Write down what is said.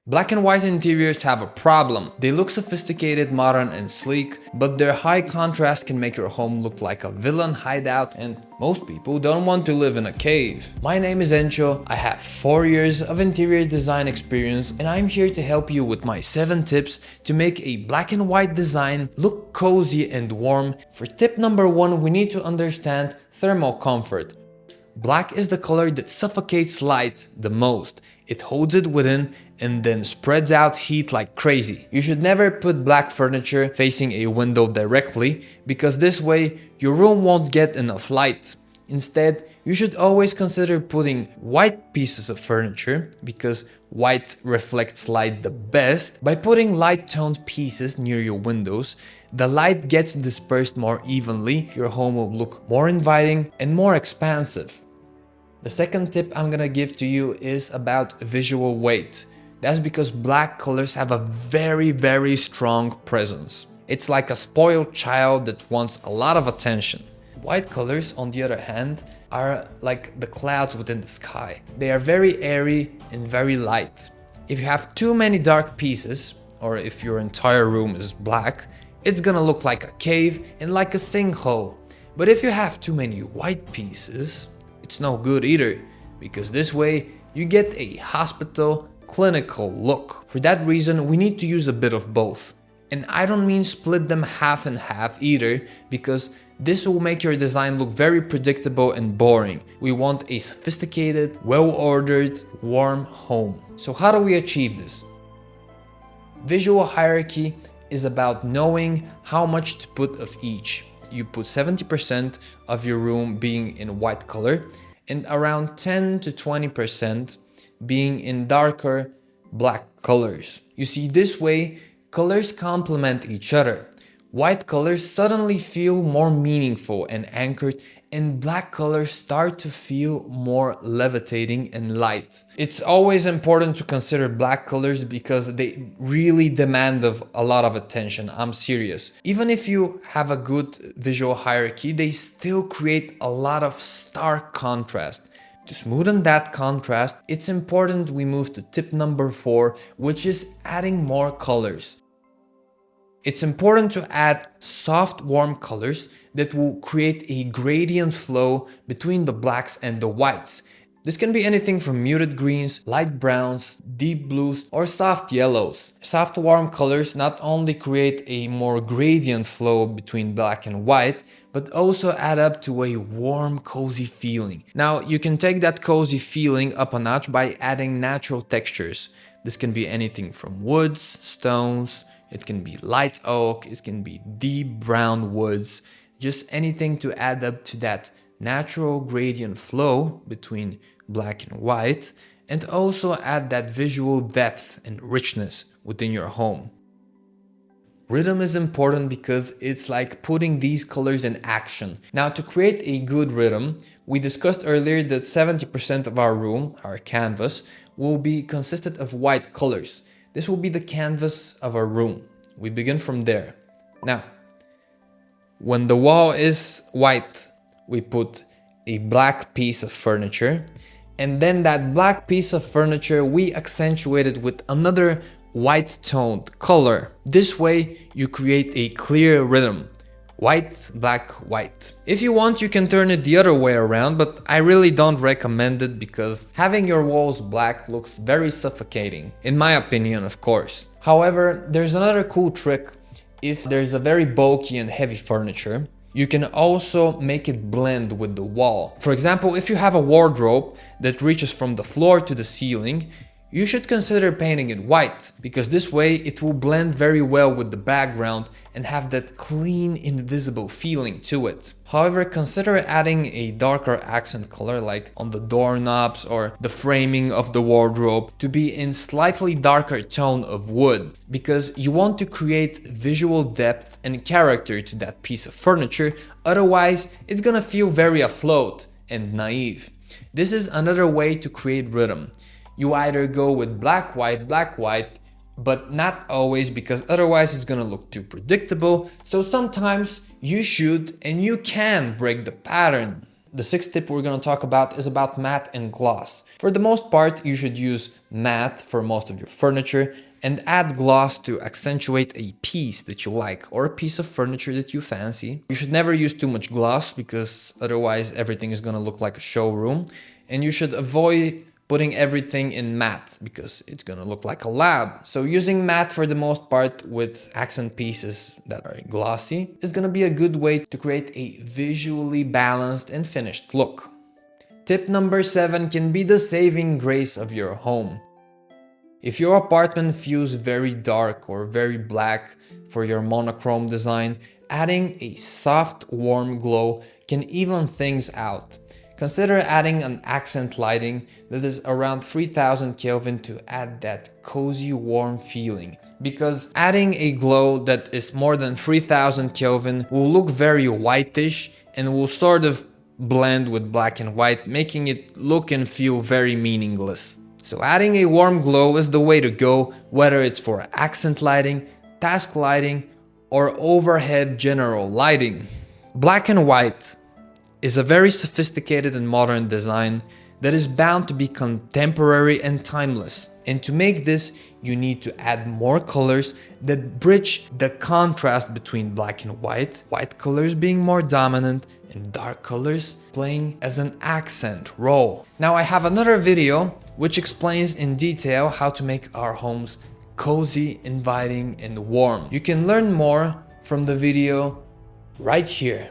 Black and white interiors have a problem. They look sophisticated, modern and sleek, but their high contrast can make your home look like a villain hideout, and most people don't want to live in a cave. My name is Encho, I have 4 years of interior design experience, and I'm here to help you with my 7 tips to make a black and white design look cozy and warm. For tip number 1, we need to understand thermal comfort. Black is the color that suffocates light the most. It holds it within and then spreads out heat like crazy. You should never put black furniture facing a window directly, because this way your room won't get enough light. Instead, you should always consider putting white pieces of furniture, because white reflects light the best. By putting light-toned pieces near your windows, the light gets dispersed more evenly, your home will look more inviting and more expansive. The second tip I'm gonna give to you is about visual weight. That's because black colors have a very strong presence. It's like a spoiled child that wants a lot of attention. White colors, on the other hand, are like the clouds within the sky. They are very airy and very light. If you have too many dark pieces, or if your entire room is black, it's gonna look like a cave and like a sinkhole. But if you have too many white pieces, it's no good either, because this way you get a hospital, clinical look. For that reason, we need to use a bit of both. And I don't mean split them half and half either, because this will make your design look very predictable and boring. We want a sophisticated, well-ordered, warm home. So how do we achieve this? Visual hierarchy is about knowing how much to put of each. You put 70% of your room being in white color and around 10 to 20% being in darker black colors. You see, this way colors complement each other. White colors suddenly feel more meaningful and anchored, and black colors start to feel more levitating and light. It's always important to consider black colors because they really demand a lot of attention. I'm serious. Even if you have a good visual hierarchy, they still create a lot of stark contrast. To smoothen that contrast, it's important we move to tip number 4, which is adding more colors. It's important to add soft, warm colors that will create a gradient flow between the blacks and the whites. This can be anything from muted greens, light browns, deep blues, or soft yellows. Soft, warm colors not only create a more gradient flow between black and white, but also add up to a warm, cozy feeling. Now, you can take that cozy feeling up a notch by adding natural textures. This can be anything from woods, stones, it can be light oak, it can be deep brown woods, just anything to add up to that natural gradient flow between black and white, and also add that visual depth and richness within your home. Rhythm is important because it's like putting these colors in action. Now, to create a good rhythm, we discussed earlier that 70% of our room, our canvas, will be consisted of white colors. This will be the canvas of our room. We begin from there. Now, when the wall is white, we put a black piece of furniture, and then that black piece of furniture we accentuate it with another white toned color. This way you create a clear rhythm. White, black, white. If you want, you can turn it the other way around, but I really don't recommend it because having your walls black looks very suffocating, in my opinion, of course. However, there's another cool trick. If there's a very bulky and heavy furniture, you can also make it blend with the wall. For example, if you have a wardrobe that reaches from the floor to the ceiling, you should consider painting it white, because this way it will blend very well with the background and have that clean, invisible feeling to it. However, consider adding a darker accent color like on the doorknobs or the framing of the wardrobe to be in slightly darker tone of wood, because you want to create visual depth and character to that piece of furniture, otherwise it's gonna feel very afloat and naive. This is another way to create rhythm. You either go with black, white, but not always, because otherwise it's gonna look too predictable. So sometimes you should and you can break the pattern. The sixth tip we're going to talk about is about matte and gloss. For the most part, you should use matte for most of your furniture and add gloss to accentuate a piece that you like or a piece of furniture that you fancy. You should never use too much gloss because otherwise everything is going to look like a showroom. And you should avoid putting everything in matte because it's gonna look like a lab. So using matte for the most part with accent pieces that are glossy is gonna be a good way to create a visually balanced and finished look. Tip number 7 can be the saving grace of your home. If your apartment feels very dark or very black for your monochrome design, adding a soft, warm glow can even things out. Consider adding an accent lighting that is around 3000 Kelvin to add that cozy warm feeling. Because adding a glow that is more than 3000 Kelvin will look very whitish and will sort of blend with black and white, making it look and feel very meaningless. So adding a warm glow is the way to go, whether it's for accent lighting, task lighting, or overhead general lighting. Black and white is a very sophisticated and modern design that is bound to be contemporary and timeless. And to make this, you need to add more colors that bridge the contrast between black and white colors being more dominant and dark colors playing as an accent role. Now I have another video which explains in detail how to make our homes cozy, inviting, and warm. You can learn more from the video right here.